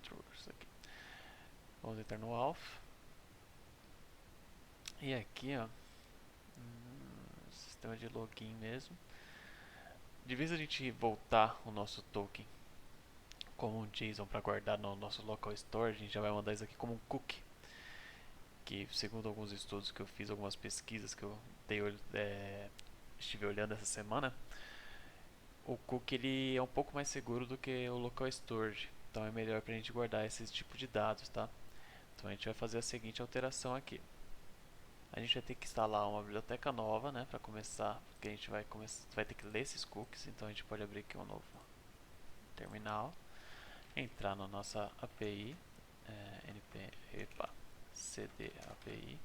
controllers aqui. Vamos entrar no auth. E aqui, ó, sistema de login mesmo. De vez a gente voltar o nosso token como um JSON para guardar no nosso local store, a gente já vai mandar isso aqui como um cookie. Que segundo alguns estudos que eu fiz, algumas pesquisas que eu estive olhando essa semana, o cookie ele é um pouco mais seguro do que o local storage. Então é melhor para a gente guardar esse tipo de dados, tá? Então a gente vai fazer a seguinte alteração aqui. A gente vai ter que instalar uma biblioteca nova, né, para começar, porque a gente vai ter que ler esses cookies. Então a gente pode abrir aqui um novo terminal, entrar na nossa API, cd API,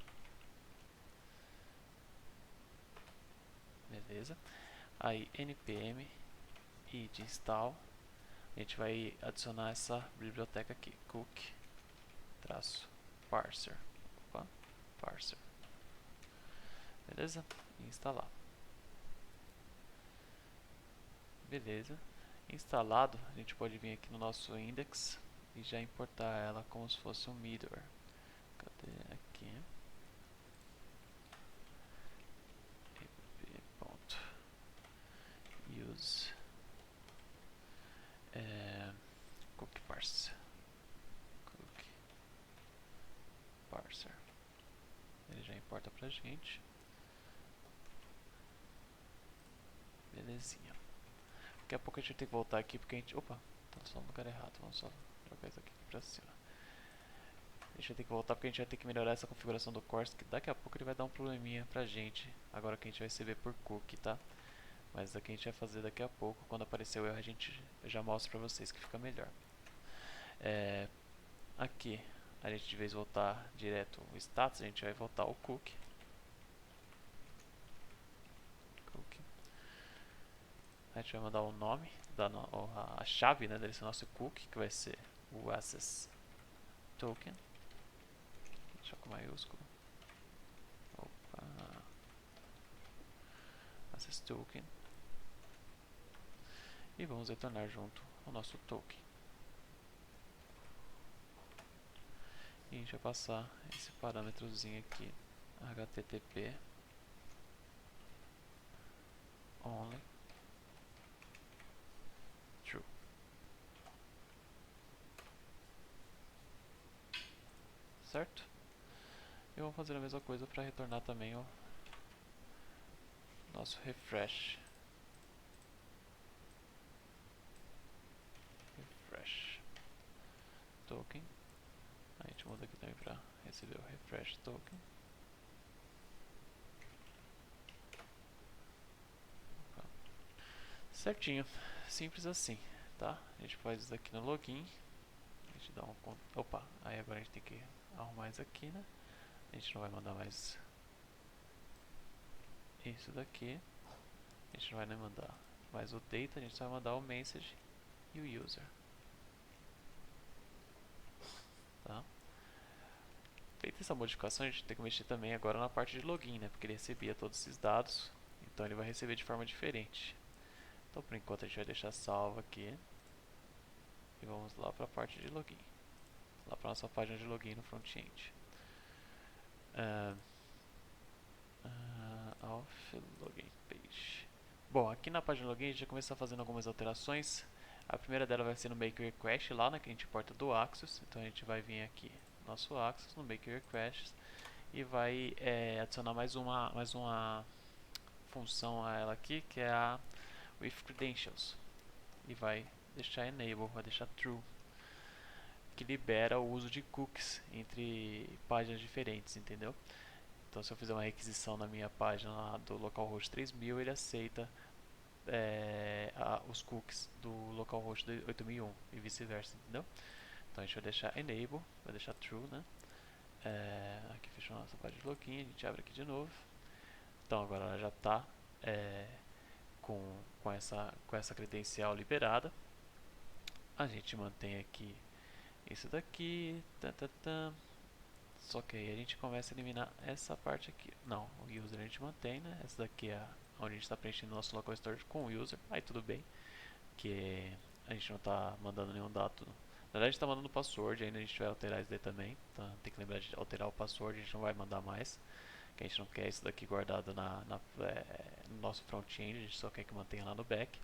beleza? Aí npm e de install, a gente vai adicionar essa biblioteca aqui, cookie-parser, parser, beleza? E instalar. Beleza. Instalado, a gente pode vir aqui no nosso index e já importar ela como se fosse um middleware. Cadê aqui? Use cookie parser. Ele já importa pra gente. Belezinha. Daqui a pouco a gente vai ter que voltar aqui porque a gente... Opa, tá só no lugar errado. Vamos só jogar isso aqui pra cima. A gente vai ter que voltar porque a gente vai ter que melhorar essa configuração do Corsa, que daqui a pouco ele vai dar um probleminha pra gente, agora que a gente vai receber por cookie, tá? Mas daqui a gente vai fazer daqui a pouco, quando aparecer o erro eu já mostro pra vocês que fica melhor. Aqui, a gente de vez voltar direto o status, a gente vai voltar o cookie. A gente vai mandar o nome, a chave, né, desse nosso cookie, que vai ser o access token. Deixa com maiúsculo. Opa. Access token. E vamos retornar junto o nosso token. E a gente vai passar esse parâmetrozinho aqui, http only true. Certo? E vamos fazer a mesma coisa para retornar também o nosso refresh. Token. A gente muda aqui também para receber o refresh token. Certinho, simples assim, tá? A gente faz isso aqui no login. A gente dá um... Opa, aí agora a gente tem que arrumar isso aqui, né? A gente não vai mandar mais isso daqui. A gente não vai nem mandar mais o data, a gente só vai mandar o message e o user. Tá? Feita essa modificação, a gente tem que mexer também agora na parte de login, né? Porque ele recebia todos esses dados, então ele vai receber de forma diferente. Então por enquanto a gente vai deixar salvo aqui. E vamos lá para a parte de login. Lá para nossa página de login no front-end. Auth login page. Bom, aqui na página de login a gente já começou fazendo algumas alterações. A primeira dela vai ser no make request lá, né, que a gente importa do Axios. Então a gente vai vir aqui no nosso Axios, no make request, e vai adicionar mais uma função a ela aqui, que é a with credentials. E vai deixar enable, vai deixar true, que libera o uso de cookies entre páginas diferentes, entendeu? Então se eu fizer uma requisição na minha página lá do localhost 3000, ele aceita os cookies do localhost 8001 e vice-versa, entendeu? Então a gente vai deixar enable, vai deixar true, né? Aqui fechou a nossa página de login, a gente abre aqui de novo. Então agora ela já está com essa credencial liberada. A gente mantém aqui isso daqui, só que aí a gente começa a eliminar essa parte aqui. Não, o user a gente mantém, né? Essa daqui é onde a gente está preenchendo nosso local storage com o user. Aí tudo bem, que a gente não está mandando nenhum dado verdade está mandando o password, ainda a gente vai alterar isso daí também. Tá? Tem que lembrar de alterar o password, a gente não vai mandar mais. Que a gente não quer isso daqui guardado no nosso front-end, a gente só quer que mantenha lá no back.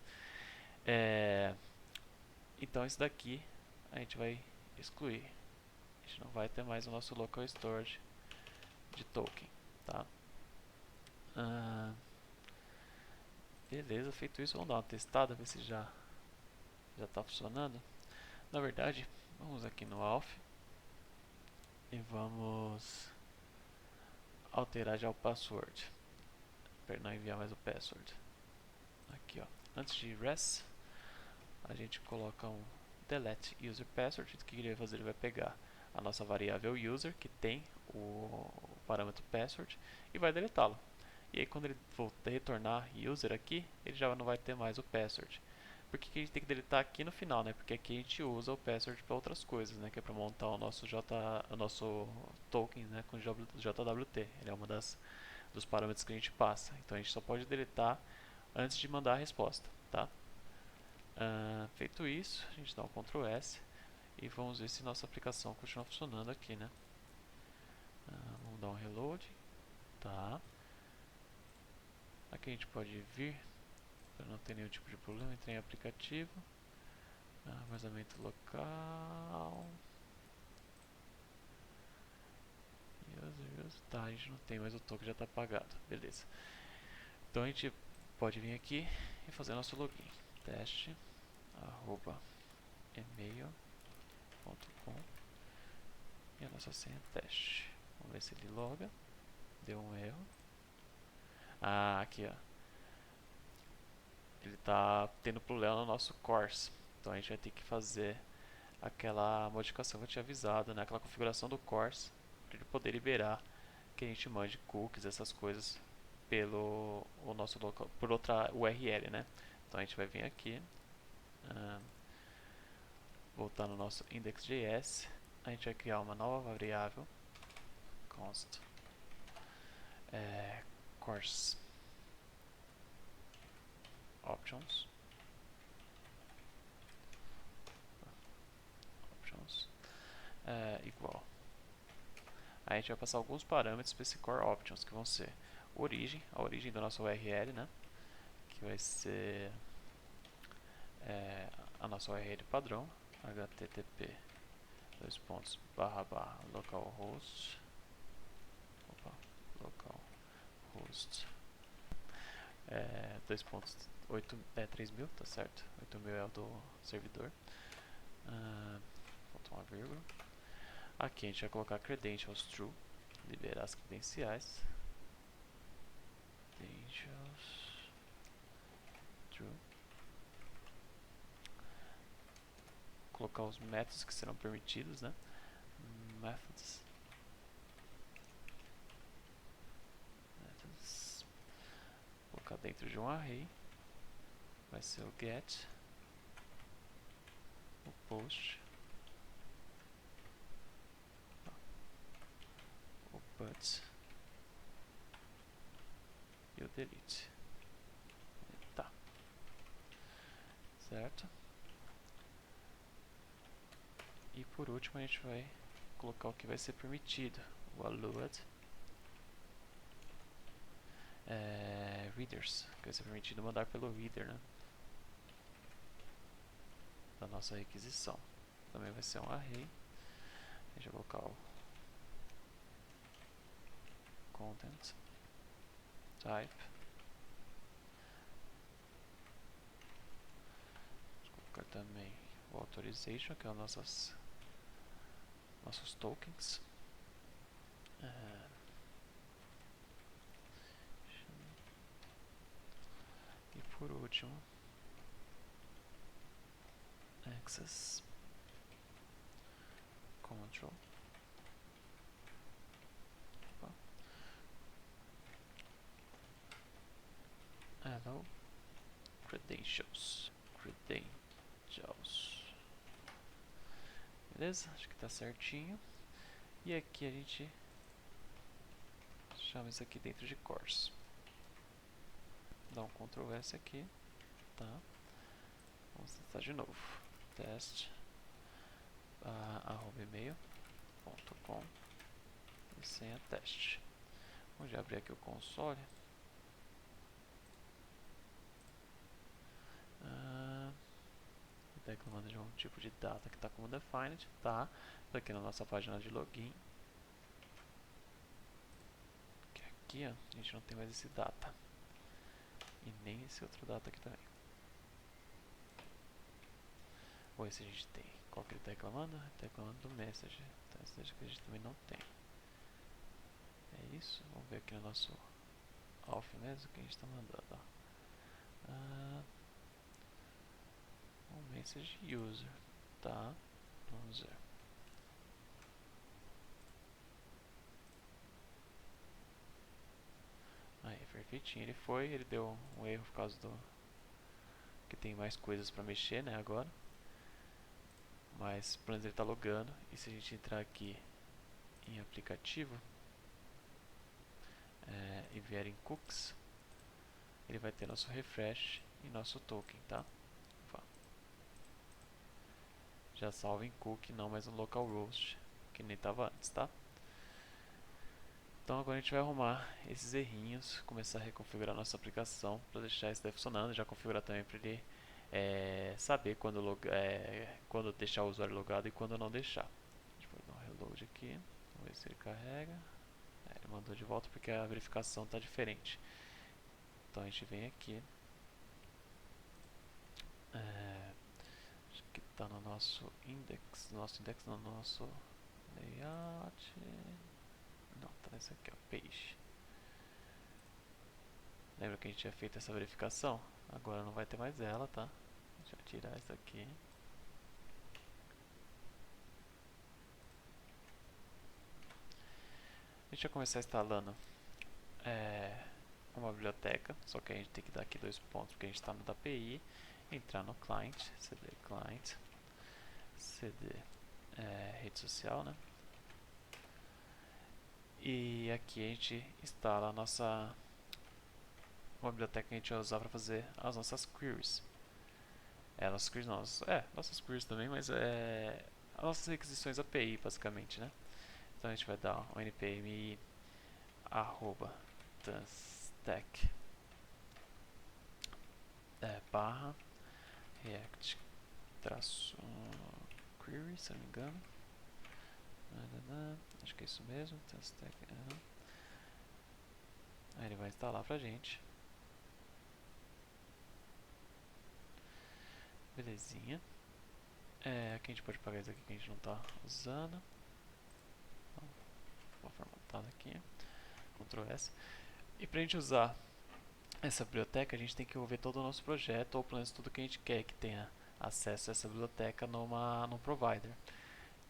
Então isso daqui a gente vai excluir. A gente não vai ter mais o nosso local storage de token, tá? Beleza, feito isso, vamos dar uma testada, ver se já está funcionando. Na verdade, vamos aqui no auth e vamos alterar já o password para não enviar mais o password. Aqui, ó, antes de res, a gente coloca um delete user password. O que ele vai fazer? Ele vai pegar a nossa variável user, que tem o parâmetro password, e vai deletá-lo. E aí quando ele for retornar user aqui, ele já não vai ter mais o password. Por que a gente tem que deletar aqui no final, né? Porque aqui a gente usa o password para outras coisas, né? Que é para montar o nosso token, né? Com JWT. Ele é uma dos parâmetros que a gente passa. Então a gente só pode deletar antes de mandar a resposta, tá? Feito isso, a gente dá um Ctrl S e vamos ver se nossa aplicação continua funcionando aqui, né? Vamos dar um reload, tá? Aqui a gente pode vir para não ter nenhum tipo de problema. Entrei em aplicativo, vazamento local, user, tá, a gente não tem mais o token, já está apagado, beleza. Então a gente pode vir aqui e fazer nosso login, teste @email.com e a nossa senha teste. Vamos ver se ele loga. Deu um erro. Aqui, ó. Ele está tendo problema no nosso course. Então a gente vai ter que fazer aquela modificação que eu tinha avisado, né? Aquela configuração do course para ele poder liberar que a gente mande cookies, essas coisas pelo o nosso local, por outra URL, né? Então a gente vai vir aqui, voltar no nosso index.js, a gente vai criar uma nova variável const course options igual. Aí a gente vai passar alguns parâmetros para esse core options, que vão ser a origem da nossa URL, né? Que vai ser a nossa URL padrão, http localhost localhost 3000, tá certo? 8000 é o do servidor. Falta uma vírgula. Aqui a gente vai colocar credentials true, liberar as credenciais. Credentials true. Colocar os métodos que serão permitidos, né? Methods. Colocar dentro de um array. Vai ser o get, o post, o put e o delete. Tá. Certo? E por último a gente vai colocar o que vai ser permitido, o allowed readers, que vai ser permitido mandar pelo reader, né? Da nossa requisição. Também vai ser um array. A gente vai colocar o content type. Vou colocar também o authorization, que é os nossos tokens. E por último, access control. Allow credentials. Beleza? Acho que tá certinho. E aqui a gente chama isso aqui dentro de course. Dá um Ctrl S aqui, tá? Vamos testar de novo. Teste @email.com e senha teste. Vamos já abrir aqui o console. Está reclamando de um tipo de data que está como defined, tá? Tô aqui na nossa página de login. Que aqui, ó, a gente não tem mais esse data. E nem esse outro data aqui também. Ou esse a gente tem. Qual que ele está reclamando? Ele está reclamando do message. Então esse que a gente também não tem. É isso? Vamos ver aqui no nosso auth mesmo que a gente está mandando, ó. Um message user, tá? Vamos ver. Aí, perfeitinho. Ele deu um erro por causa do que tem mais coisas para mexer, né, agora. Mas, pelo menos ele está logando. E se a gente entrar aqui em aplicativo e vier em cookies, ele vai ter nosso refresh e nosso token, tá? Já salva em cookie, não mais no localhost, que nem estava antes, tá? Então agora a gente vai arrumar esses errinhos, começar a reconfigurar nossa aplicação para deixar isso daí funcionando, já configurar também para ele saber quando deixar o usuário logado e quando não deixar. A gente vai dar um reload aqui, vamos ver se ele carrega. Ele mandou de volta porque a verificação está diferente. Então a gente vem aqui, acho que está no nosso index, no nosso layout. Não, tá nesse aqui, ó, page. Lembra que a gente tinha feito essa verificação? Agora não vai ter mais ela, tá? Deixa eu tirar isso aqui. A gente vai começar instalando uma biblioteca, só que a gente tem que dar aqui 2 pontos, porque a gente está no da API, entrar no client, cd client, cd rede social, né? E aqui a gente instala uma biblioteca que a gente vai usar para fazer as nossas queries. Nossas queries não, nossas queries também, mas as nossas requisições API, basicamente, né? Então a gente vai dar um npm @tanstack barra react query, se não me engano. Acho que é isso mesmo. Tanstack, aí ele vai instalar pra gente. Belezinha. Aqui a gente pode pagar isso aqui que a gente não está usando. Vou formatar aqui. Ctrl S. E pra gente usar essa biblioteca, a gente tem que envolver todo o nosso projeto, ou pelo menos tudo que a gente quer que tenha acesso a essa biblioteca num provider.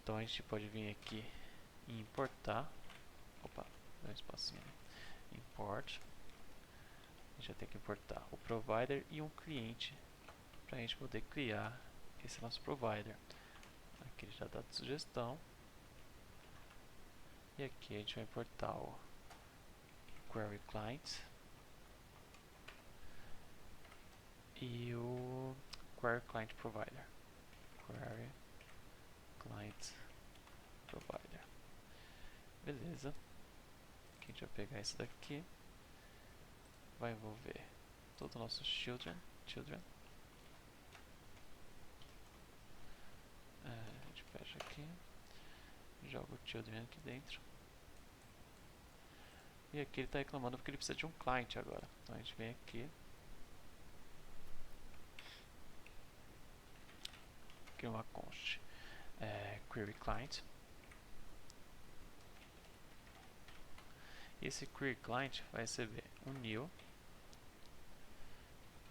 Então a gente pode vir aqui e importar. Opa, dá um espacinho. Import. A gente vai ter que importar o provider e um cliente para a gente poder criar esse nosso provider. Aqui ele já dá de sugestão. E aqui a gente vai importar o query client e o query client provider. Query client provider. Beleza. Aqui a gente vai pegar isso daqui. Vai envolver todo o nosso children. A gente fecha aqui. Joga o children aqui dentro. E aqui ele está reclamando porque ele precisa de um client agora. Então a gente vem aqui. Cria uma const query client. E esse query client vai receber um new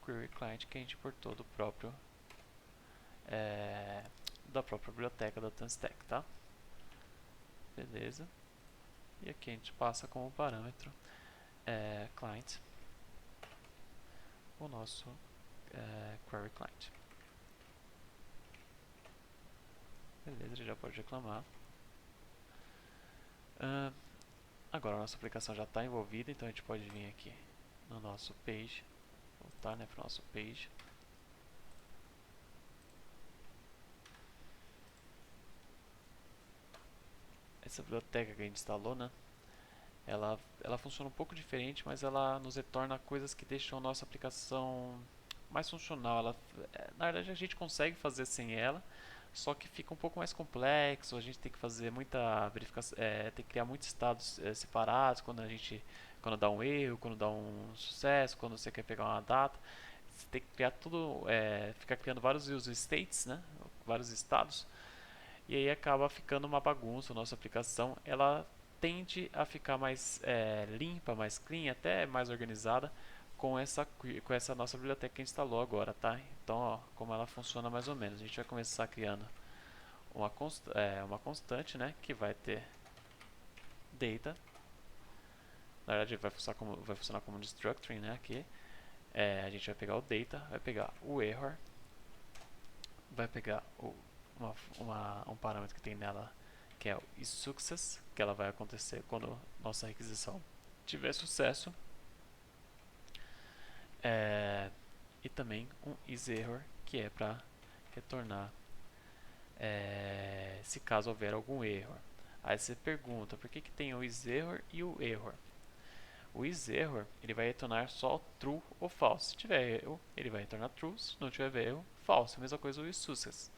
query client que a gente importou do próprio da própria biblioteca da Tanstack, tá? Beleza. E aqui a gente passa como parâmetro client o nosso query client. Beleza, ele já pode reclamar. Agora a nossa aplicação já está envolvida, então a gente pode vir aqui no nosso page, voltar, né, para o nosso page. essa biblioteca que a gente instalou, né? Ela funciona um pouco diferente, mas ela nos retorna coisas que deixam a nossa aplicação mais funcional. Na verdade, a gente consegue fazer sem ela, só que fica um pouco mais complexo. A gente tem que fazer muita verificação, tem que criar muitos estados separados quando dá um erro, quando dá um sucesso, quando você quer pegar uma data. Você tem que criar tudo, ficar criando vários use states, né? Vários estados. E aí acaba ficando uma bagunça a nossa aplicação. Ela tende a ficar mais limpa, mais clean, até mais organizada com essa nossa biblioteca que a gente instalou agora, tá? Então, ó, como ela funciona mais ou menos. A gente vai começar criando uma constante, né? Que vai ter data. Na verdade, vai funcionar como um destructoring, né? Aqui. A gente vai pegar o data, vai pegar o error, vai pegar um parâmetro que tem nela, que é o isSuccess, que ela vai acontecer quando nossa requisição tiver sucesso, e também um isError, que é para retornar se caso houver algum erro. Aí você pergunta, por que tem o isError e o error? O isError, ele vai retornar só true ou false. Se tiver erro, ele vai retornar true, se não tiver erro, false. A mesma coisa o isSuccess.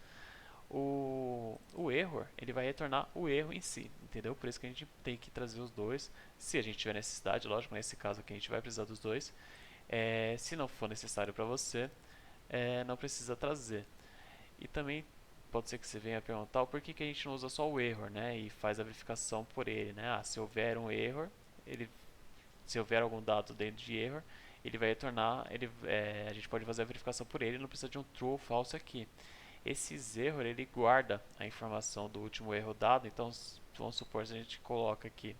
O error, ele vai retornar o erro em si, entendeu? Por isso que a gente tem que trazer os dois, se a gente tiver necessidade, lógico, nesse caso aqui a gente vai precisar dos dois. Se não for necessário para você, não precisa trazer. E também pode ser que você venha perguntar por que a gente não usa só o error, né? E faz a verificação por ele, né? Se houver um error, se houver algum dado dentro de error, ele vai retornar, a gente pode fazer a verificação por ele, não precisa de um true ou false aqui. Esses erros, ele guarda a informação do último erro dado, então vamos supor se a gente coloca aqui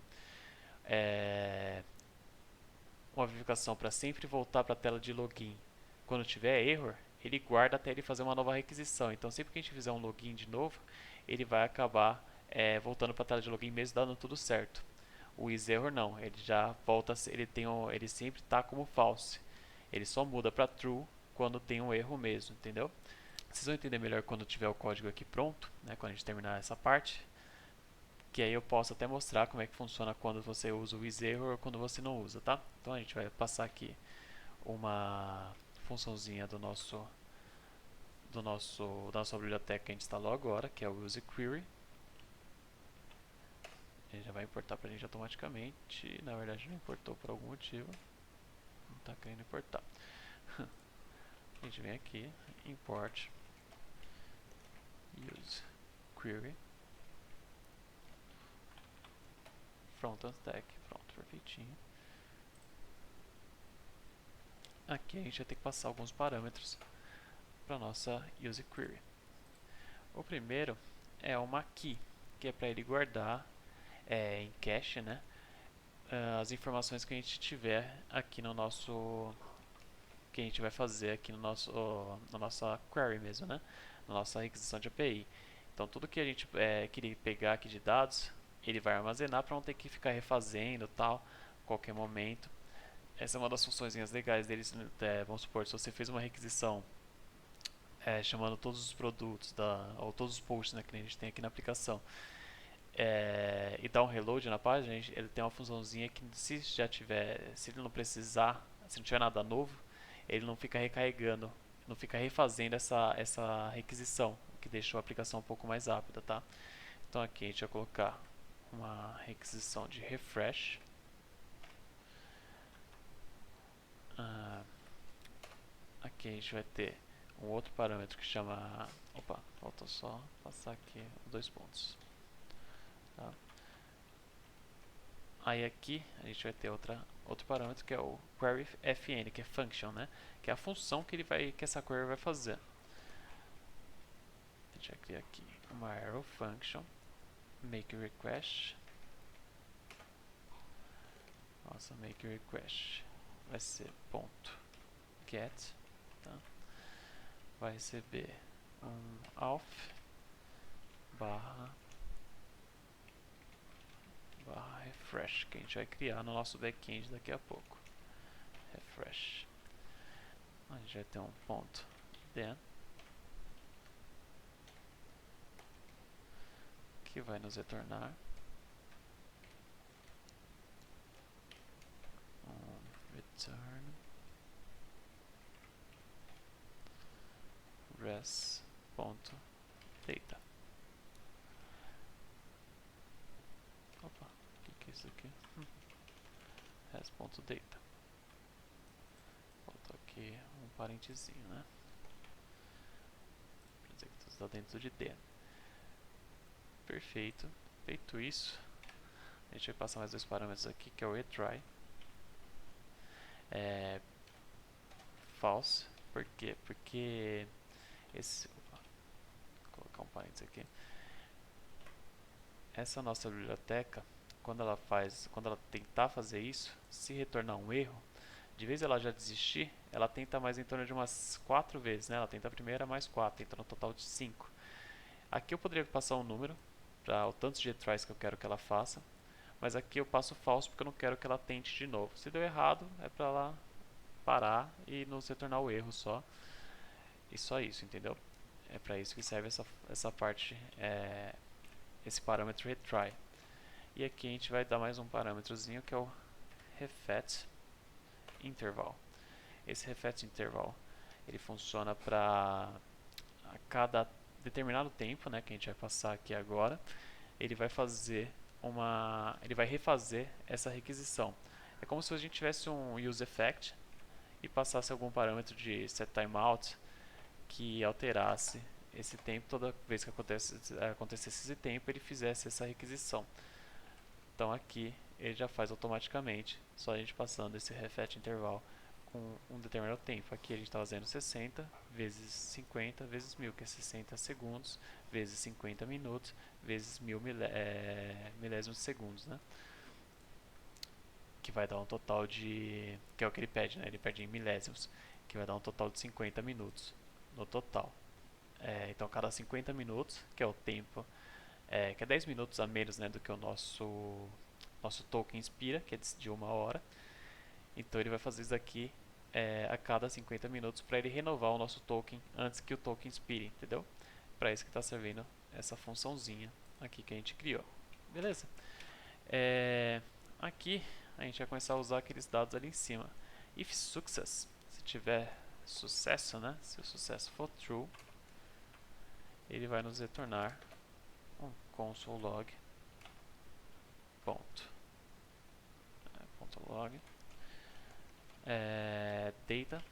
uma verificação para sempre voltar para a tela de login quando tiver erro, ele guarda até ele fazer uma nova requisição. Então sempre que a gente fizer um login de novo, ele vai acabar voltando para a tela de login mesmo dando tudo certo. O isError não, ele já volta, ele sempre está como false. Ele só muda para true quando tem um erro mesmo, entendeu? Vocês vão entender melhor quando tiver o código aqui pronto, né, quando a gente terminar essa parte, que aí eu posso até mostrar como é que funciona quando você usa o isError ou quando você não usa, tá? Então a gente vai passar aqui uma funçãozinha da nossa biblioteca que a gente instalou agora, que é o useQuery. Ele já vai importar para a gente automaticamente. Na verdade não importou por algum motivo, não está querendo importar. A gente vem aqui, import useQuery front stack, pronto, perfeitinho. Aqui a gente vai ter que passar alguns parâmetros para nossa useQuery. O primeiro é uma key, que é para ele guardar em cache, né, as informações que a gente tiver aqui no nosso, que a gente vai fazer aqui no nosso, na nossa query mesmo, né, na nossa requisição de API. Então tudo que a gente queria pegar aqui de dados, ele vai armazenar para não ter que ficar refazendo tal, a qualquer momento. Essa é uma das funções legais deles. Vamos supor, se você fez uma requisição chamando todos os produtos ou todos os posts, né, que a gente tem aqui na aplicação, e dá um reload na página, ele tem uma funçãozinha que se ele não precisar, se não tiver nada novo, ele não fica recarregando, não fica refazendo essa requisição, o que deixa a aplicação um pouco mais rápida, tá? Então aqui a gente vai colocar uma requisição de refresh. Aqui a gente vai ter um outro parâmetro que chama... Opa, falta só passar aqui 2 pontos. Tá? Aí aqui a gente vai ter outro parâmetro que é o queryFN, que é function, né? Que é a função que essa query vai fazer. A gente vai criar aqui uma arrow function, make request. Nossa, make request vai ser ponto get, tá? Vai receber um auth barra refresh, que a gente vai criar no nosso backend daqui a pouco. Refresh. A gente vai ter um ponto then, que vai nos retornar res.data. Opa, o que é isso aqui? Res.data. Faltou aqui um parentezinho, né? Quer dizer que tudo está dentro de D. Perfeito. Feito isso, a gente vai passar mais dois parâmetros aqui, que é o retry. False. Por quê? Porque esse... Opa, vou colocar um parênteses aqui. Essa nossa biblioteca, quando ela tentar fazer isso, se retornar um erro, de vez ela já desistir, ela tenta mais em torno de umas 4 vezes, né? Ela tenta a primeira mais 4, tenta no total de 5. Aqui eu poderia passar um número para o tanto de retries que eu quero que ela faça, mas aqui eu passo falso porque eu não quero que ela tente de novo. Se deu errado, é para ela parar e nos retornar o erro só. E só isso, entendeu? É para isso que serve essa parte, esse parâmetro retry. E aqui a gente vai dar mais um parâmetrozinho que é o refet interval. Esse refet interval ele funciona para a cada determinado tempo, né, que a gente vai passar aqui agora, ele vai refazer essa requisição. É como se a gente tivesse um use effect e passasse algum parâmetro de set timeout que alterasse esse tempo toda vez que acontecesse esse tempo, ele fizesse essa requisição. Então aqui ele já faz automaticamente, só a gente passando esse refet interval com um determinado tempo. Aqui a gente está fazendo 60 vezes 50 vezes 1000, que é 60 segundos, vezes 50 minutos, vezes 1000 milésimos de segundos, né? Que vai dar um total de... que é o que ele pede, né? Ele pede em milésimos, que vai dar um total de 50 minutos no total. Então, cada 50 minutos, que é o tempo, que é 10 minutos a menos, né, do que o nosso token expira, que é de 1 hora. Então, ele vai fazer isso aqui a cada 50 minutos para ele renovar o nosso token antes que o token expire, entendeu? Para isso que está servindo essa funçãozinha aqui que a gente criou. Beleza? Aqui a gente vai começar a usar aqueles dados ali em cima. If success, se tiver sucesso, né? Se o sucesso for true, ele vai nos retornar um console log ponto log data,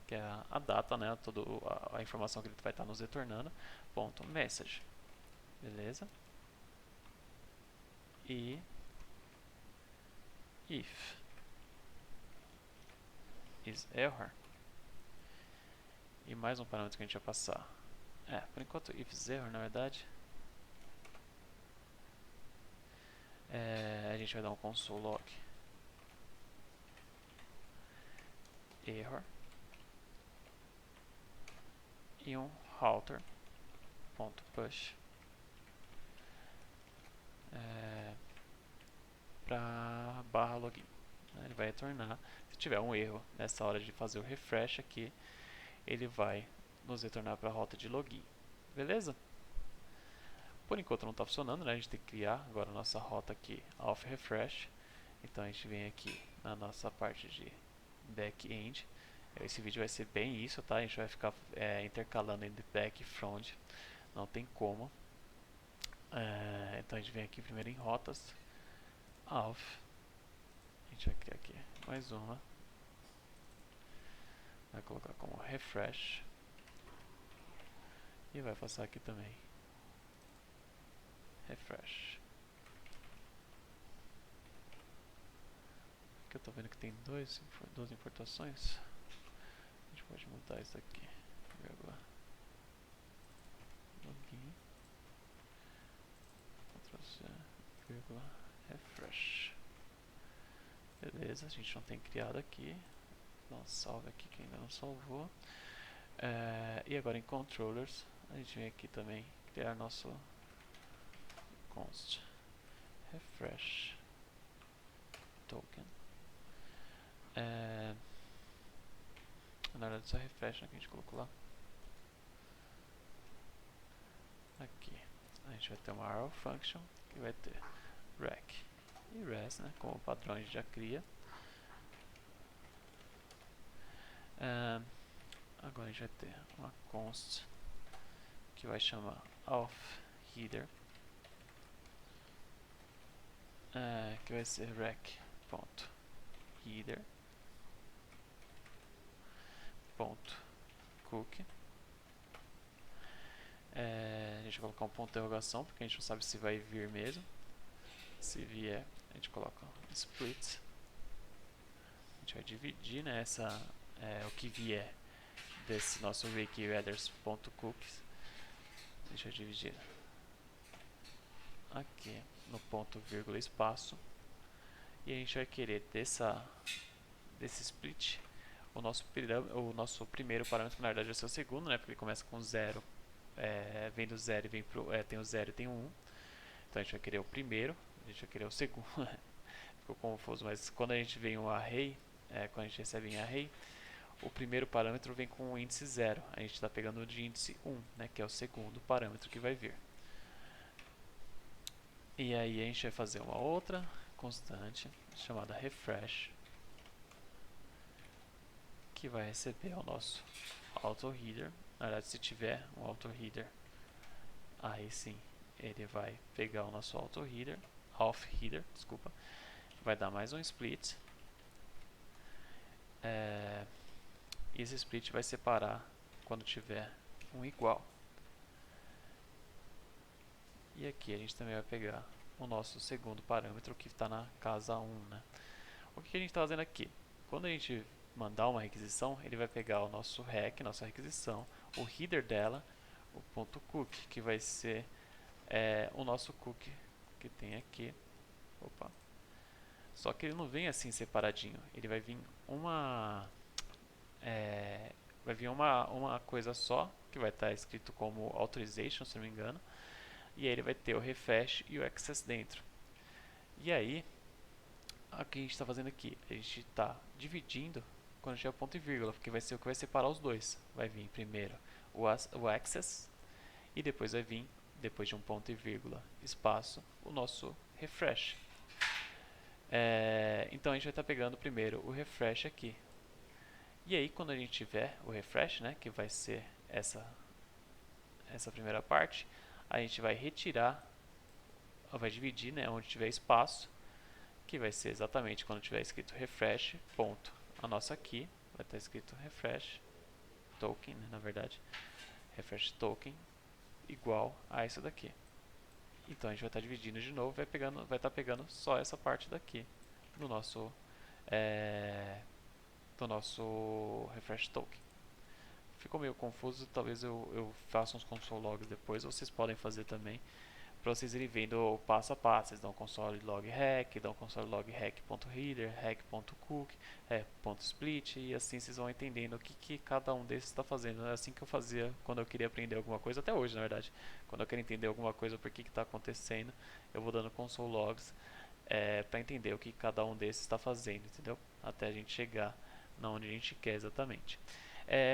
que é a data, né? Toda a informação que ele vai estar nos retornando, ponto message, beleza? E if is error, e mais um parâmetro que a gente vai passar. Por enquanto if is error, na verdade, a gente vai dar um console log error e um router.push para barra login. Ele vai retornar. Se tiver um erro nessa hora de fazer o refresh aqui, ele vai nos retornar para a rota de login. Beleza? Por enquanto não está funcionando, né? A gente tem que criar agora a nossa rota aqui off refresh. Então a gente vem aqui na nossa parte de back-end. Esse vídeo vai ser bem isso, tá? A gente vai ficar intercalando entre back e front. Não tem como. Então a gente vem aqui primeiro em rotas off. A gente vai criar aqui mais uma. Vai colocar como refresh. E vai passar aqui também refresh. Aqui eu tô vendo que tem duas importações. A gente pode mudar isso aqui. Login. Ctrl+C, refresh. Beleza, a gente não tem criado aqui. Dá um salve aqui que ainda não salvou. E agora em controllers, a gente vem aqui também criar nosso const refresh token. Na verdade só refresh, né, que a gente colocou lá. Aqui a gente vai ter uma arrow function que vai ter rec e res, né, como padrão a gente já cria. Agora a gente vai ter uma const que vai chamar auth header, que vai ser rec.header.cookie. A gente vai colocar um ponto de interrogação, porque a gente não sabe se vai vir mesmo. Se vier, a gente coloca split. A gente vai dividir, né, o que vier desse nosso requeheaders.cookies. Deixa eu dividir aqui no ponto, vírgula, espaço. E a gente vai querer desse split o nosso primeiro parâmetro, na verdade vai ser o segundo, né, porque ele começa com 0, vem do 0 e vem tem o 0 e tem o 1. Então a gente vai querer o primeiro, a gente vai querer o segundo. Ficou confuso, mas quando a gente vem um array, quando a gente recebe em array, o primeiro parâmetro vem com o índice 0. A gente está pegando de índice 1, né, que é o segundo parâmetro que vai vir. E aí a gente vai fazer uma outra constante chamada refresh, que vai receber o nosso autoHeader. Na verdade, se tiver um autoHeader, aí sim ele vai pegar o nosso autoHeader, authHeader, desculpa, vai dar mais um split. E esse split vai separar quando tiver um igual. E aqui a gente também vai pegar o nosso segundo parâmetro, que está na casa 1, né? O que a gente está fazendo aqui? Quando a gente mandar uma requisição, ele vai pegar o nosso rec, nossa requisição, o header dela, o ponto cookie, que vai ser o nosso cookie que tem aqui. Opa. Só que ele não vem assim separadinho, ele vai vir uma coisa só, que vai estar escrito como authorization, se não me engano, e aí ele vai ter o refresh e o access dentro. E aí, o que a gente está fazendo aqui? A gente está dividindo quando tiver ponto e vírgula, porque vai ser o que vai separar os dois. Vai vir primeiro o access e depois vai vir, depois de um ponto e vírgula, espaço, o nosso refresh. Então a gente vai estar pegando primeiro o refresh aqui. E aí quando a gente tiver o refresh, né, que vai ser essa primeira parte, a gente vai retirar, vai dividir, né, onde tiver espaço, que vai ser exatamente quando tiver escrito refresh, ponto, a nossa key, vai estar escrito refresh token, né, na verdade, refresh token igual a isso daqui. Então a gente vai estar dividindo de novo, vai estar pegando só essa parte daqui do nosso refresh token. Ficou meio confuso, talvez eu faça uns console logs depois, vocês podem fazer também, para vocês irem vendo o passo a passo. Vocês dão console log rec, dão console log rec.header, rec.cookie, .split, e assim vocês vão entendendo o que cada um desses está fazendo. É assim que eu fazia quando eu queria aprender alguma coisa, até hoje na verdade. Quando eu quero entender alguma coisa, por que está acontecendo, eu vou dando console logs para entender o que cada um desses está fazendo, entendeu? Até a gente chegar na onde a gente quer exatamente.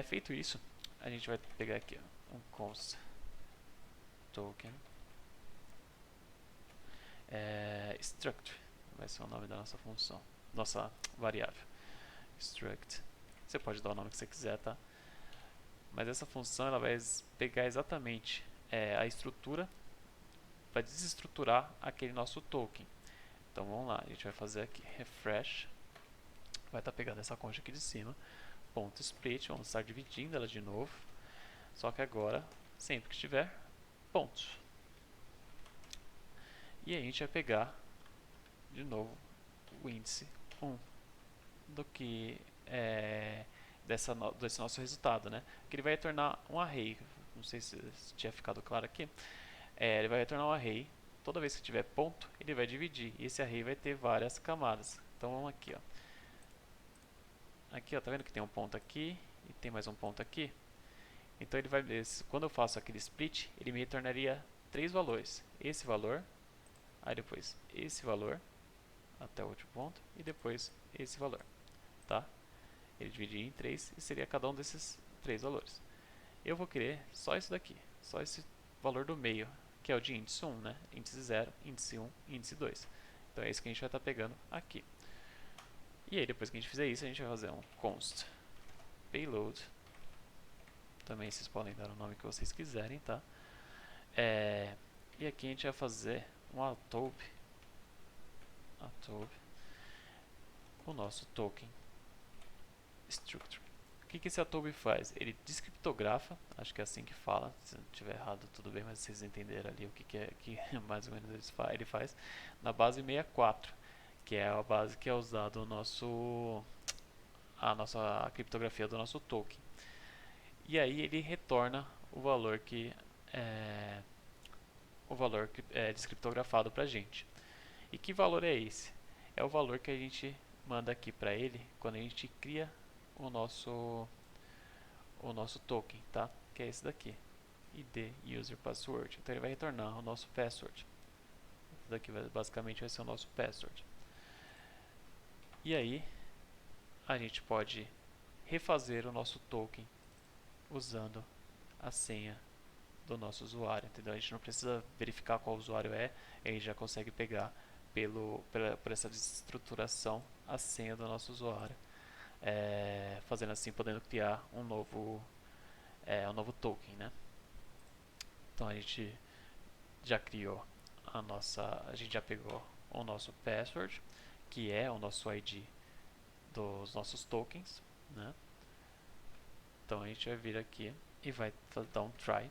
Feito isso, a gente vai pegar aqui um const token struct, vai ser o nome da nossa função, nossa variável struct. Você pode dar o nome que você quiser, tá? Mas essa função ela vai pegar exatamente a estrutura para desestruturar aquele nosso token. Então vamos lá, a gente vai fazer aqui refresh, vai estar pegando essa concha aqui de cima, ponto split, vamos estar dividindo ela de novo, só que agora sempre que tiver pontos. E aí a gente vai pegar de novo o índice 1 do que desse nosso resultado, né? Que ele vai retornar um array. Não sei se tinha ficado claro aqui. Ele vai retornar um array. Toda vez que tiver ponto, ele vai dividir. E esse array vai ter várias camadas. Então vamos aqui, ó. Aqui, ó, tá vendo que tem um ponto aqui e tem mais um ponto aqui? Então ele vai, quando eu faço aquele split, ele me retornaria 3 valores. Esse valor, aí depois esse valor, até o último ponto, e depois esse valor, tá? Ele dividiria em 3 e seria cada um desses 3 valores. Eu vou querer só isso daqui, só esse valor do meio, que é o de índice 1, né? Índice 0, índice 1, índice 2. Então é isso que a gente vai estar pegando aqui. E aí depois que a gente fizer isso, a gente vai fazer um const payload. Também vocês podem dar o nome que vocês quiserem, tá? E aqui a gente vai fazer um Adobe, o nosso token structure. O que esse Adobe faz? Ele descriptografa, acho que é assim que fala, se não estiver errado tudo bem, mas vocês entenderam ali o que mais ou menos ele faz, na base 64, que é a base que é usada a nossa criptografia do nosso token. E aí ele retorna o valor que é descriptografado para a gente. E que valor é esse? É o valor que a gente manda aqui para ele quando a gente cria o nosso token, tá? Que é esse daqui, ID user password. Então ele vai retornar o nosso password. Esse daqui basicamente vai ser o nosso password. E aí a gente pode refazer o nosso token usando a senha do nosso usuário, entendeu? A gente não precisa verificar qual usuário é, a gente já consegue pegar por essa desestruturação a senha do nosso usuário, fazendo assim, podendo criar um novo token, né? Então a gente já criou a gente já pegou o nosso password, que é o nosso ID dos nossos tokens, né? Então a gente vai vir aqui e vai dar um try.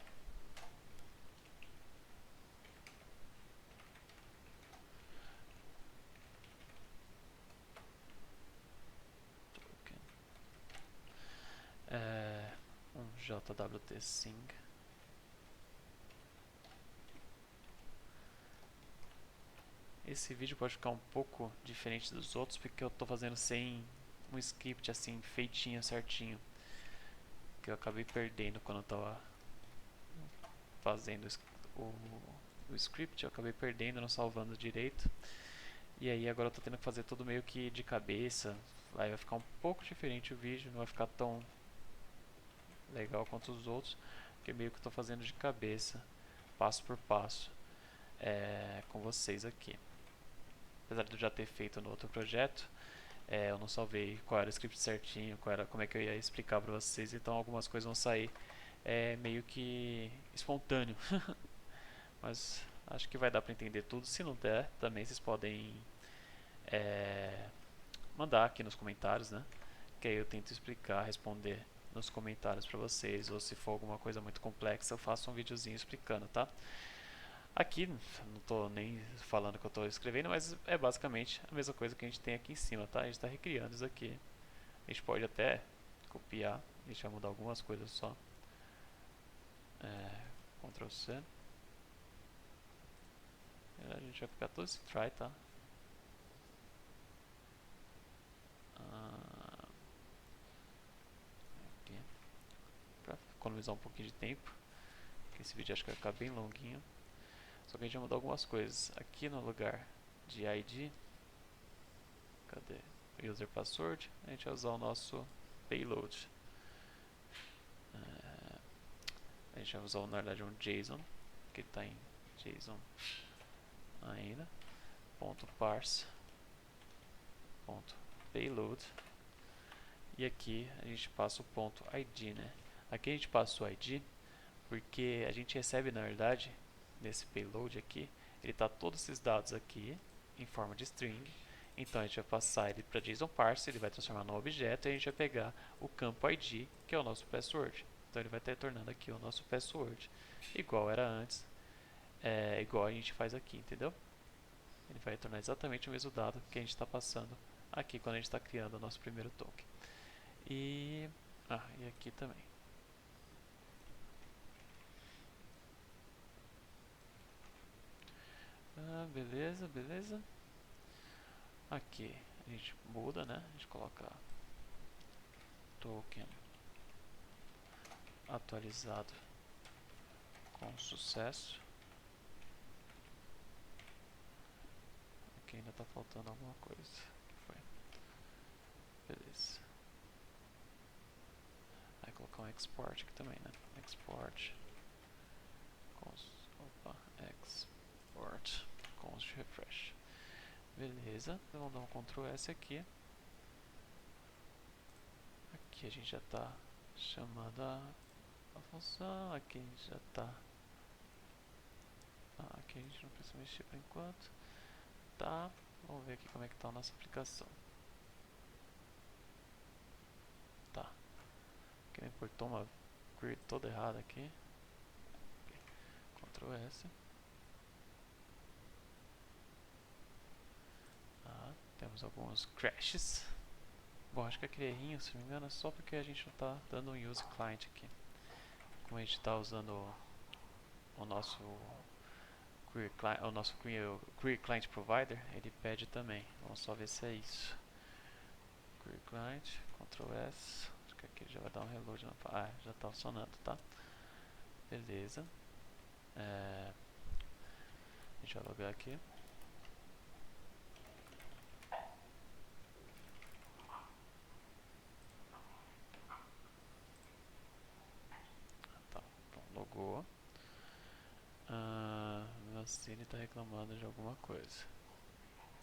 Um JWT Sing. Esse vídeo pode ficar um pouco diferente dos outros porque eu estou fazendo sem um script assim feitinho, certinho, que eu acabei perdendo quando eu estava fazendo o, o script, eu acabei perdendo, não salvando direito. E aí agora eu estou tendo que fazer tudo meio que de cabeça. Aí vai ficar um pouco diferente o vídeo, não vai ficar tão legal quanto os outros, porque meio que eu estou fazendo de cabeça, passo por passo, com vocês aqui. Apesar de eu já ter feito no outro projeto, eu não salvei qual era o script certinho, como é que eu ia explicar para vocês, então algumas coisas vão sair meio que espontâneo. Mas acho que vai dar para entender tudo. Se não der, também vocês podem mandar aqui nos comentários, né? Que aí eu tento explicar, responder nos comentários para vocês, ou se for alguma coisa muito complexa, eu faço um videozinho explicando, tá? Aqui, não estou nem falando que eu estou escrevendo, mas é basicamente a mesma coisa que a gente tem aqui em cima, tá? A gente está recriando isso aqui. A gente pode até copiar, a gente vai mudar algumas coisas só. Ctrl C. A gente vai pegar todo esse try, tá? Aqui. Pra economizar um pouquinho de tempo, porque esse vídeo acho que vai ficar bem longuinho. Só que a gente vai mudar algumas coisas. Aqui no lugar de ID, cadê? User password, a gente vai usar o nosso payload. A gente vai usar na verdade um JSON, que está em JSON ainda, ponto .parse, ponto .payload, e aqui a gente passa o ponto .id, né? Aqui a gente passa o ID porque a gente recebe na verdade nesse payload aqui, ele está todos esses dados aqui em forma de string. Então a gente vai passar ele para JSON parse, ele vai transformar no objeto e a gente vai pegar o campo ID, que é o nosso password. Então ele vai estar retornando aqui o nosso password, igual era antes, igual a gente faz aqui, entendeu? Ele vai retornar exatamente o mesmo dado que a gente está passando aqui quando a gente está criando o nosso primeiro token. E aqui também. Beleza, beleza. Aqui a gente muda, né? A gente coloca token atualizado com sucesso. Aqui ainda está faltando alguma coisa. Foi. Beleza. Vai colocar um export aqui também, né? Export. Export. Const refresh. Beleza. Vamos dar um Ctrl S aqui. Aqui a gente já está chamando a função. Aqui a gente já está a gente não precisa mexer por enquanto. Tá, vamos ver aqui como é que tá a nossa aplicação. Tá, aqui me importou uma query toda errada aqui. Ctrl S. Ah, temos alguns crashes. Bom, acho que aquele errinho, se não me engano, é só porque a gente não está dando um use client aqui. Como a gente está usando o nosso query client provider, ele pede também. Vamos só ver se é isso. Query client, Ctrl S. Acho que aqui já vai dar um reload. Ah, já está funcionando, tá? Beleza. Deixa eu logar aqui. Tá, pronto, logou. Meu Cine está reclamando de alguma coisa.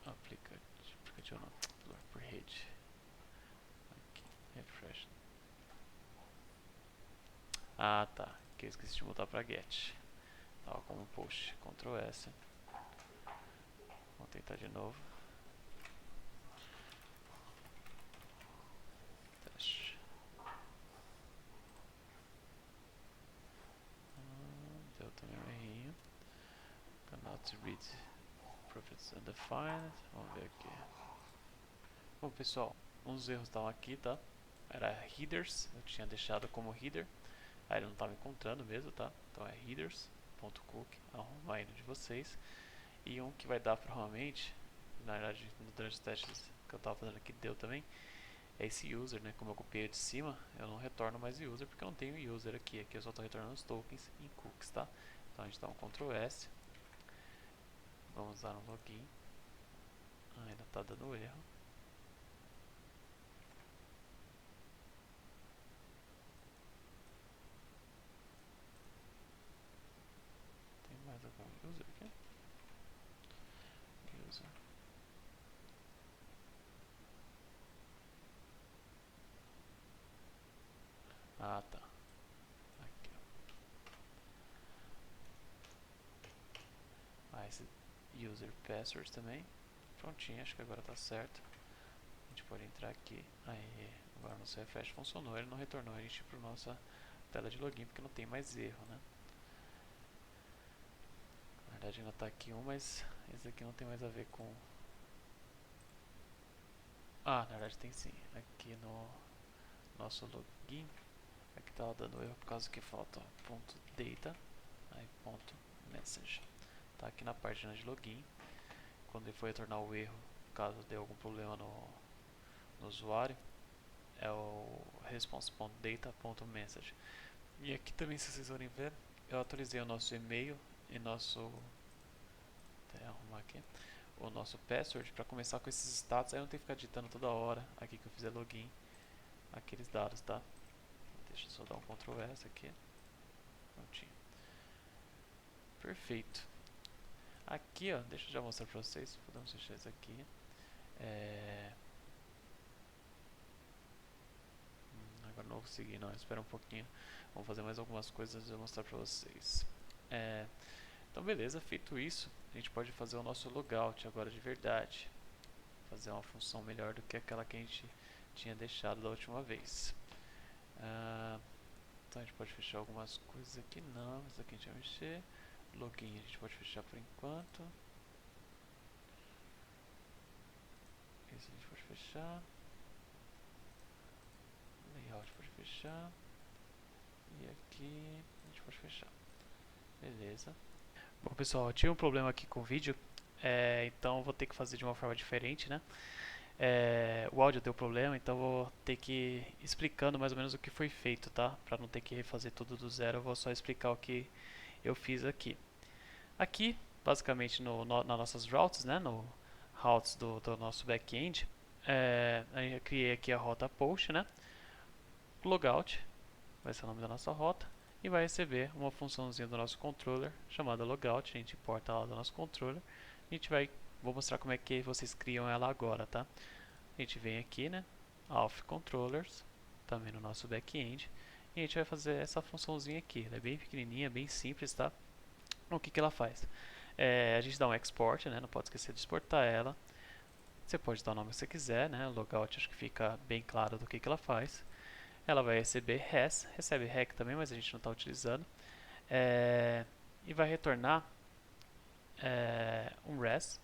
Aplicativo não, por rede. Aqui, refresh. Ah, tá, que eu esqueci de mudar para get. Tava como post, Ctrl S. Vamos tentar de novo. Teste. Deu também um errinho. Cannot read profits undefined. Vamos ver aqui. Bom, pessoal, uns erros estavam aqui, tá? Era headers, eu tinha deixado como header. Aí ele não estava encontrando mesmo, tá? Então é headers.cook, arruma aí no de vocês. E um que vai dar provavelmente, na verdade, durante os testes que eu estava fazendo aqui, deu também. É esse user, né? Como eu copiei de cima, eu não retorno mais user porque eu não tenho user aqui. Aqui eu só estou retornando os tokens em cookies, tá? Então a gente dá um Ctrl S. Vamos usar um login. Ainda está dando erro. Tem mais algum user aqui? User. Ah, tá. Aqui, ó. Ah, esse user password também. Prontinho, acho que agora tá certo. A gente pode entrar aqui. Aí, agora nosso refresh funcionou. Ele não retornou a gente para nossa tela de login porque não tem mais erro, né? Na verdade ainda tá aqui um, mas esse aqui não tem mais a ver com... Ah, na verdade tem sim. Aqui no nosso login, aqui tava dando erro por causa que falta ponto .data, aí ponto .message. Tá aqui na página de login. Quando ele for retornar o erro, caso dê algum problema no usuário, é o response.data.message. E aqui também, se vocês forem ver, eu atualizei o nosso e-mail e nosso... Até arrumar aqui. O nosso password para começar com esses status. Aí eu não tenho que ficar digitando toda hora aqui que eu fizer login aqueles dados, tá? Deixa eu só dar um Ctrl S aqui. Prontinho. Perfeito. Aqui, ó, deixa eu já mostrar para vocês. Podemos fechar isso aqui. Agora não vou conseguir, não. Espera um pouquinho. Vamos fazer mais algumas coisas e eu vou mostrar para vocês. Então, beleza. Feito isso, a gente pode fazer o nosso logout agora de verdade. Fazer uma função melhor do que aquela que a gente tinha deixado da última vez. Então a gente pode fechar algumas coisas aqui, não, isso aqui a gente vai mexer. Login a gente pode fechar por enquanto. Esse a gente pode fechar. Layout pode fechar. E aqui a gente pode fechar. Beleza. Bom pessoal, eu tive um problema aqui com o vídeo, então vou ter que fazer de uma forma diferente, né? O áudio deu problema, então vou ter que ir explicando mais ou menos o que foi feito, tá? Para não ter que refazer tudo do zero, eu vou só explicar o que eu fiz aqui. Aqui, basicamente, nas nossas routes, né? No routes do nosso back-end, eu criei aqui a rota post, né? Logout vai ser o nome da nossa rota e vai receber uma funçãozinha do nosso controller chamada logout. A gente importa ela do nosso controller. Vou mostrar como é que vocês criam ela agora, tá? A gente vem aqui, né? Auth controllers, também no nosso back-end, e a gente vai fazer essa funçãozinha aqui. Ela é bem pequenininha, bem simples, tá? O que ela faz? A gente dá um export, né? Não pode esquecer de exportar ela. Você pode dar o nome que você quiser, né? Logout acho que fica bem claro do que ela faz. Ela vai receber res, recebe rec também, mas a gente não está utilizando. E vai retornar um res.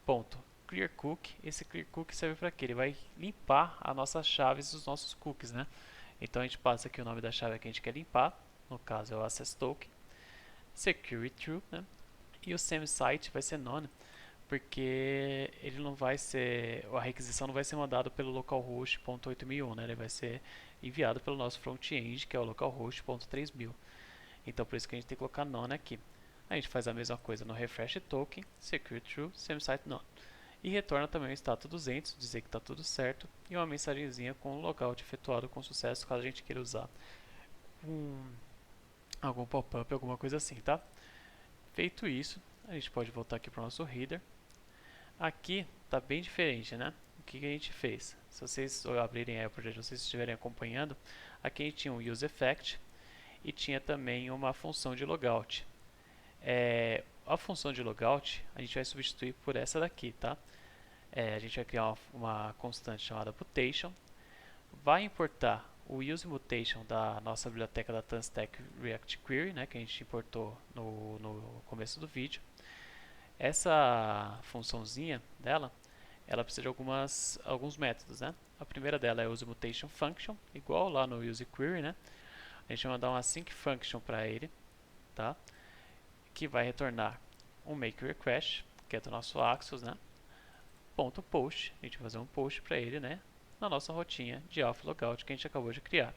Ponto. Clear cookie. Esse clear cookie serve para quê? Ele vai limpar as nossas chaves dos nossos cookies, né? Então a gente passa aqui o nome da chave que a gente quer limpar. No caso é o access token. Security true, né? E o same site vai ser none, porque ele não vai ser, a requisição não vai ser mandada pelo localhost.8001, né? Ele vai ser enviado pelo nosso front-end, que é o localhost.3000. Então por isso que a gente tem que colocar none aqui. A gente faz a mesma coisa no refresh token, security true, same site none. E retorna também o status 200, dizer que está tudo certo, e uma mensagenzinha com o logout efetuado com sucesso, caso a gente queira usar algum pop-up, alguma coisa assim, tá? Feito isso, a gente pode voltar aqui para o nosso header. Aqui está bem diferente, né? O que a gente fez? Se vocês abrirem aí o projeto, se vocês estiverem acompanhando, aqui a gente tinha um use effect e tinha também uma função de logout. A função de logout a gente vai substituir por essa daqui, tá? A gente vai criar uma constante chamada mutation, vai importar o use mutation da nossa biblioteca da Tanstack React Query, né, que a gente importou no começo do vídeo. Essa funçãozinha dela, ela precisa de alguns métodos, né? A primeira dela é o use mutation function, igual lá no use query, né? A gente vai mandar uma async function para ele, tá? Que vai retornar um make request, que é do nosso Axios, né? Ponto post, a gente vai fazer um post para ele, né? Na nossa rotinha de alpha logout que a gente acabou de criar.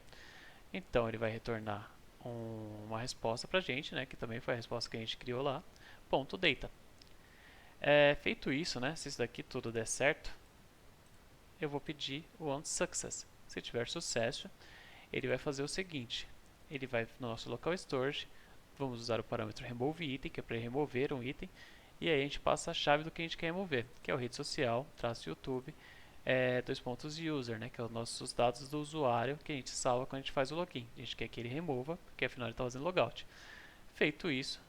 Então ele vai retornar uma resposta para a gente, né? Que também foi a resposta que a gente criou lá. Ponto data. Feito isso, né? Se isso daqui tudo der certo, eu vou pedir o onSuccess. Se tiver sucesso, ele vai fazer o seguinte: ele vai no nosso local storage, vamos usar o parâmetro remove item, que é para remover um item, e aí a gente passa a chave do que a gente quer remover, que é o rede social, traço YouTube, user, né, que é os nossos dados do usuário que a gente salva quando a gente faz o login. A gente quer que ele remova, porque afinal ele está fazendo logout. Feito isso,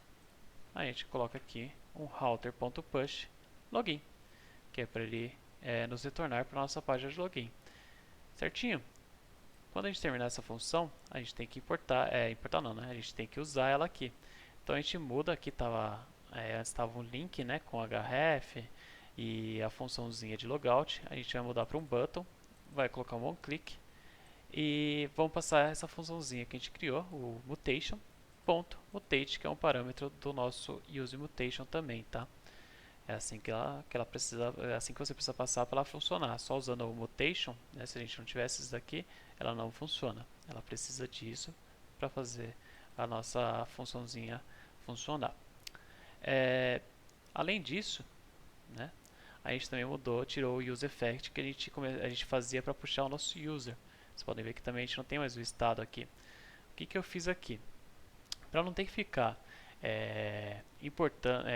a gente coloca aqui um router.push login, que é para ele nos retornar para a nossa página de login. Certinho? Quando a gente terminar essa função, a gente tem que importar, importar não, né? A gente tem que usar ela aqui. Então a gente muda, aqui antes estava um link, né, com href e a funçãozinha de logout. A gente vai mudar para um button, vai colocar um onClick e vamos passar essa funçãozinha que a gente criou, o mutation.mutate, que é um parâmetro do nosso useMutation também, tá? É assim que ela precisa, é assim que você precisa passar para ela funcionar. Só usando o mutation, né, se a gente não tivesse isso daqui, ela não funciona. Ela precisa disso para fazer a nossa funçãozinha funcionar. Além disso, né, a gente também tirou o use effect que a gente fazia para puxar o nosso user. Vocês podem ver que também a gente não tem mais o estado aqui. O que eu fiz aqui? Para não ter que ficar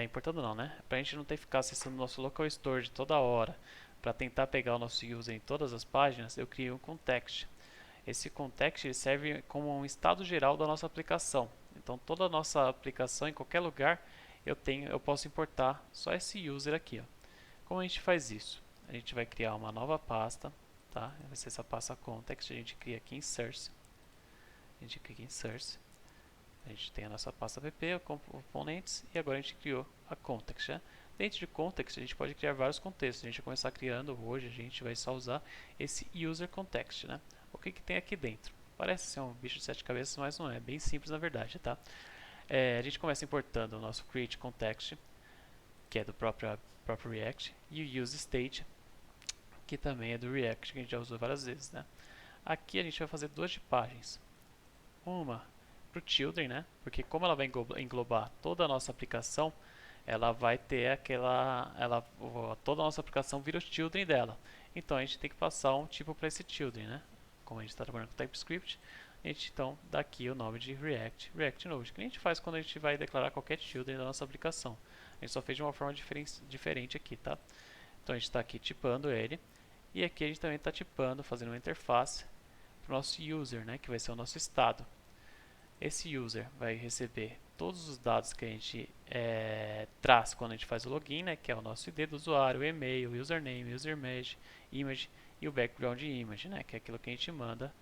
importando não, né? Para a gente não ter que ficar acessando o nosso local storage toda hora para tentar pegar o nosso user em todas as páginas, eu criei um context. Esse context ele serve como um estado geral da nossa aplicação. Então toda a nossa aplicação em qualquer lugar eu posso importar só esse user aqui. Ó. Como a gente faz isso? A gente vai criar uma nova pasta, tá? Vai ser essa pasta context. A gente cria aqui em source. A gente clica em source. A gente tem a nossa pasta app, componentes, e agora a gente criou a context. Né? Dentro de context, a gente pode criar vários contextos. A gente vai começar criando hoje, a gente vai só usar esse user context. Né? O que tem aqui dentro? Parece ser um bicho de 7 cabeças, mas não é. Bem simples na verdade. Tá? A gente começa importando o nosso create context, que é do próprio React, e o use state, que também é do React, que a gente já usou várias vezes. Né? Aqui a gente vai fazer duas tipagens. Uma para o children, né? Porque como ela vai englobar toda a nossa aplicação, ela vai ter toda a nossa aplicação vira o children dela. Então a gente tem que passar um tipo para esse children, né? Como a gente está trabalhando com TypeScript, a gente então dá aqui o nome de React Node, que a gente faz quando a gente vai declarar qualquer children da nossa aplicação. A gente só fez de uma forma diferente aqui, tá? Então a gente está aqui tipando ele, e aqui a gente também está tipando, fazendo uma interface para o nosso user, né? Que vai ser o nosso estado. Esse user vai receber todos os dados que a gente traz quando a gente faz o login, né, que é o nosso ID do usuário, o e-mail, o username, user image e o background image, né, que é aquilo que a gente manda,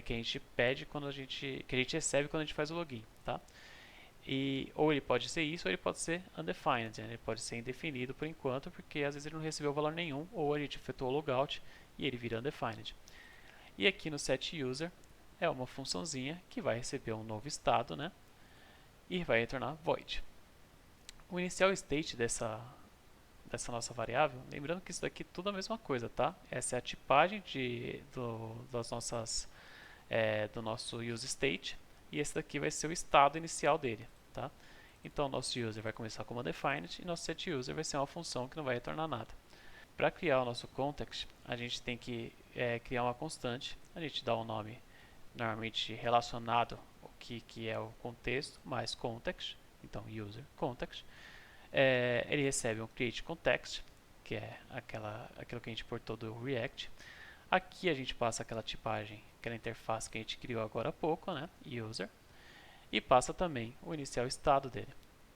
que a gente pede quando que a gente recebe quando a gente faz o login, tá? E ou ele pode ser isso ou ele pode ser undefined, né? Ele pode ser indefinido por enquanto, porque às vezes ele não recebeu valor nenhum, ou a gente efetuou o logout e ele vira undefined. E aqui no setUser é uma funçãozinha que vai receber um novo estado, né? E vai retornar void. O inicial state dessa nossa variável, lembrando que isso daqui é tudo a mesma coisa, tá? Essa é a tipagem do nosso useState e esse daqui vai ser o estado inicial dele, tá? Então, nosso user vai começar como undefined e nosso setUser vai ser uma função que não vai retornar nada. Para criar o nosso context, a gente tem que criar uma constante. A gente dá um nome normalmente relacionado ao que é o contexto, mais context, então user context. Ele recebe um create context, que é aquilo que a gente importou do React. Aqui a gente passa aquela tipagem, aquela interface que a gente criou agora há pouco, né? User. E passa também o inicial estado dele,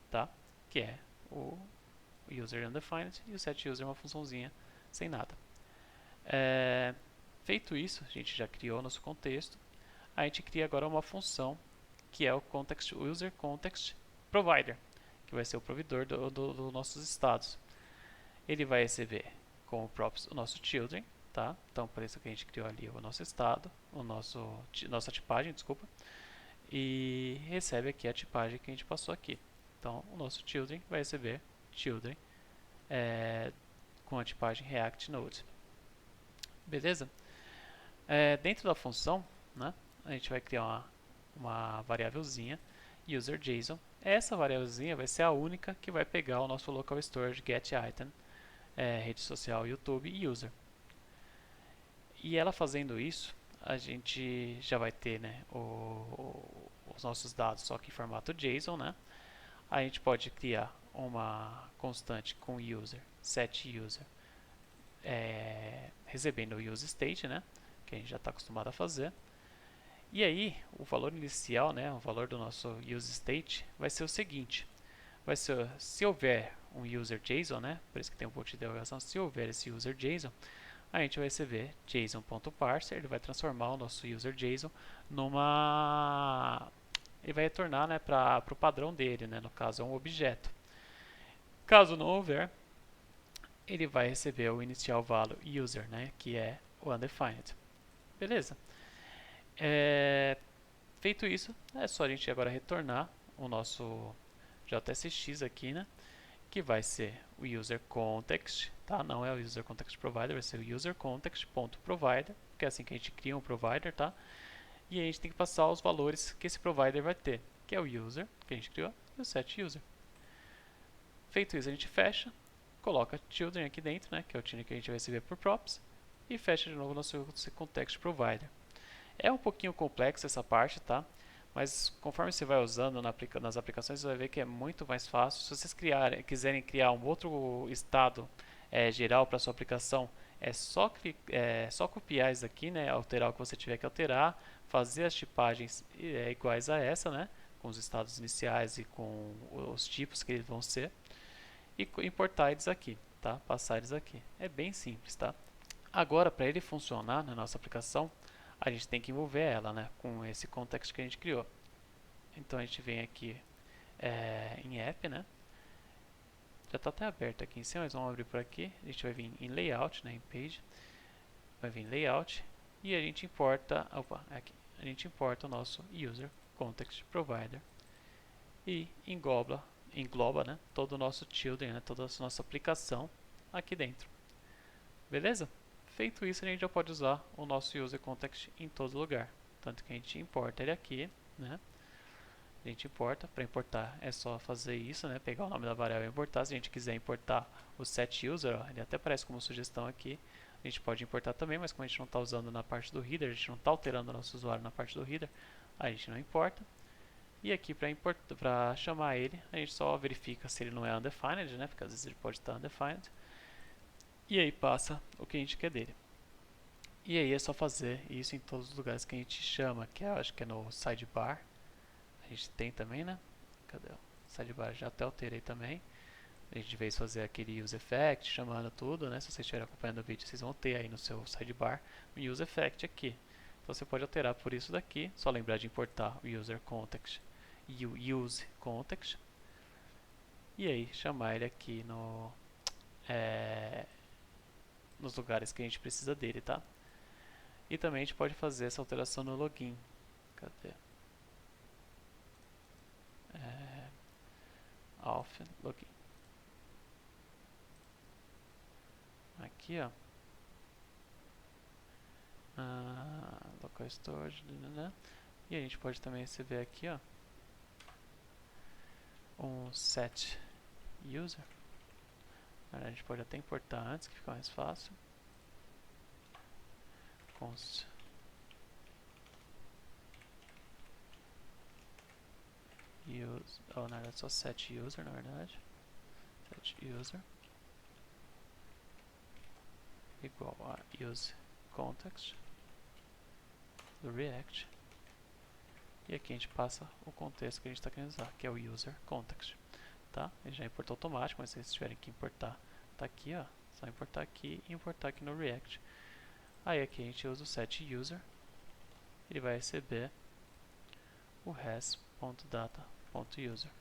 tá? Que é o user undefined e o setUser é uma funçãozinha sem nada. Feito isso, a gente já criou nosso contexto. A gente cria agora uma função que é o user context provider, que vai ser o provedor dos nossos estados. Ele vai receber como props o nosso children, tá? Então por isso que a gente criou ali o nosso estado, nossa tipagem, desculpa, e recebe aqui a tipagem que a gente passou aqui. Então o nosso children vai receber children com a tipagem React Node. Beleza? Dentro da função, né, a gente vai criar uma variávelzinha user.json. Essa variávelzinha vai ser a única que vai pegar o nosso local storage getItem, rede social, YouTube e user. E ela fazendo isso, a gente já vai ter, né, os nossos dados só que em formato JSON, né? A gente pode criar uma constante com user, setUser, recebendo o useState, né, que a gente já está acostumado a fazer. E aí, o valor inicial, né, o valor do nosso useState vai ser o seguinte: vai ser, se houver um user.json, né, por isso que tem um ponto de interrogação, se houver esse user.json, a gente vai receber json.parser, ele vai transformar o nosso user.json numa... ele vai retornar, né, para o padrão dele, né, no caso é um objeto. Caso não houver, ele vai receber o inicial value user, né, que é o undefined. Beleza? Feito isso, é só a gente agora retornar o nosso JSX aqui, né, que vai ser o user context, tá? Não é o user context provider, vai ser o user context.provider, que é assim que a gente cria um provider, tá? E a gente tem que passar os valores que esse provider vai ter, que é o user, que a gente criou, e o setUser. Feito isso, a gente fecha, coloca children aqui dentro, né, que é o children que a gente vai receber por props, e fecha de novo o nosso context provider. É um pouquinho complexo essa parte, tá? Mas conforme você vai usando nas aplicações, você vai ver que é muito mais fácil. Se vocês quiserem criar um outro estado geral para sua aplicação, é só copiar isso aqui, né? Alterar o que você tiver que alterar, fazer as tipagens iguais a essa, né? Com os estados iniciais e com os tipos que eles vão ser, e importar eles aqui, tá? Passar eles aqui. É bem simples, tá? Agora, para ele funcionar na nossa aplicação, a gente tem que envolver ela, né, com esse context que a gente criou. Então a gente vem aqui em app, né? Já está até aberto aqui em cima, mas vamos abrir por aqui. A gente vai vir em layout, né, em page, vai vir em layout e a gente importa, aqui, a gente importa o nosso user context provider e engloba, né, todo o nosso children, né, toda a nossa aplicação aqui dentro. Beleza? Feito isso, a gente já pode usar o nosso user context em todo lugar. Tanto que a gente importa ele aqui, né? A gente importa, para importar é só fazer isso, né? Pegar o nome da variável e importar. Se a gente quiser importar o setUser, ele até aparece como sugestão aqui. A gente pode importar também, mas como a gente não está usando na parte do header, a gente não está alterando o nosso usuário na parte do header, a gente não importa. E aqui para chamar ele, a gente só verifica se ele não é undefined, né? Porque às vezes ele pode estar undefined. E aí passa o que a gente quer dele. E aí é só fazer isso em todos os lugares que a gente chama, que eu acho que é no sidebar. A gente tem também, né? Cadê? Sidebar já até alterei também. A gente veio fazer aquele use effect, chamando tudo, né? Se vocês estiverem acompanhando o vídeo, vocês vão ter aí no seu sidebar um use effect aqui. Então você pode alterar por isso daqui, só lembrar de importar o user context e o use context. E aí chamar ele aqui nos lugares que a gente precisa dele, tá? E também a gente pode fazer essa alteração no login. Cadê? Auth login. Aqui, ó. Local storage, né? E a gente pode também receber aqui, ó, um set user. A gente pode até importar antes, que fica mais fácil. Const use, na verdade só set user, na verdade. Set user igual a use context do React. E aqui a gente passa o contexto que a gente está querendo usar, que é o user context. Tá? Ele já importou automático, mas se vocês tiverem que importar, tá aqui, ó. Só importar aqui e importar aqui no React. Aí aqui a gente usa o set user. Ele vai receber o res.data.user.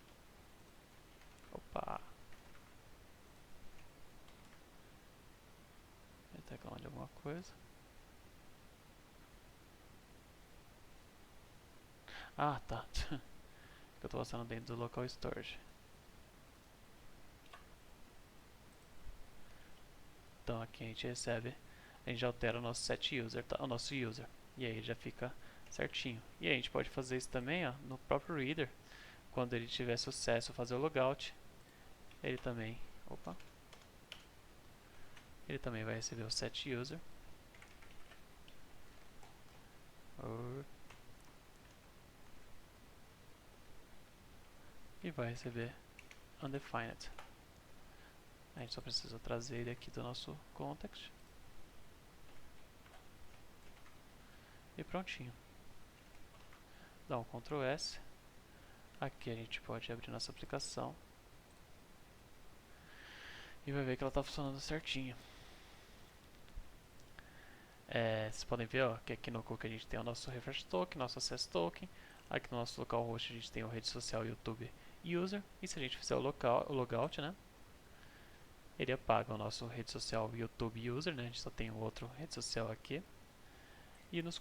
Opa! Ele está reclamando de alguma coisa. Ah, tá. Eu estou passando dentro do local storage. Então aqui a gente recebe, a gente já altera o nosso set user, tá? O nosso user. E aí já fica certinho. E aí a gente pode fazer isso também, ó, no próprio reader. Quando ele tiver sucesso a fazer o logout, ele também, ele também vai receber o set user. E vai receber undefined. A gente só precisa trazer ele aqui do nosso context. E prontinho. Dá um Ctrl S. Aqui a gente pode abrir nossa aplicação. E vai ver que ela está funcionando certinho. Vocês podem ver, ó, que aqui no Cook a gente tem o nosso refresh token, nosso access token. Aqui no nosso localhost a gente tem o rede social YouTube user. E se a gente fizer o logout, né, ele apaga o nosso rede social YouTube user, né, a gente só tem o outro rede social aqui. E nos